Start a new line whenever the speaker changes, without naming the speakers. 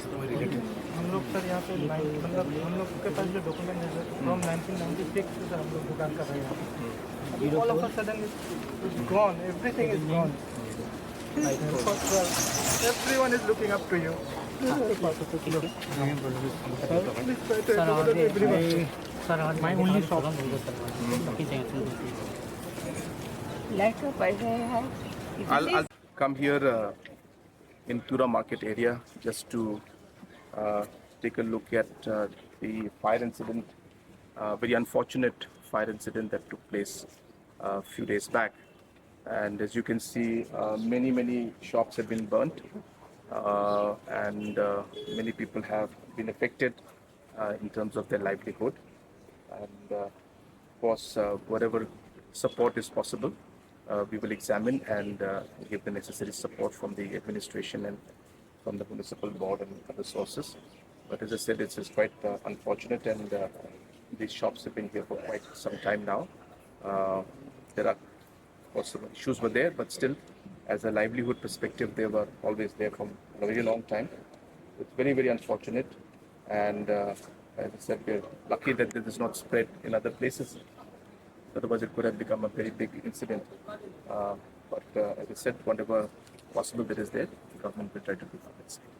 हम लोग सर यहाँ पे मतलब हम लोग के पास जो डॉक्यूमेंट है सर फ्रॉम 1996 से सर हम लोग दुकान कर रहे हैं। अभी all of a sudden is gone, everything is gone. Everyone is looking up to you. My only shop.
Like a पैसे है।
I'll come here in Tura market area just to take a look at the fire incident, very unfortunate fire incident that took place a few days back. And as you can see, many shops have been burnt, and many people have been affected in terms of their livelihood. And of course, whatever support is possible, we will examine and give the necessary support from the administration and from the municipal board and other sources. But as I said, it's quite unfortunate, and these shops have been here for quite some time now. There are, of course, some issues were there, but still, as a livelihood perspective, they were always there from a very long time. It's very unfortunate, and as I said, we're lucky that this is not spread in other places. Otherwise, it could have become a very big incident. But as I said, whatever possible that is there, the government will try to do for its side.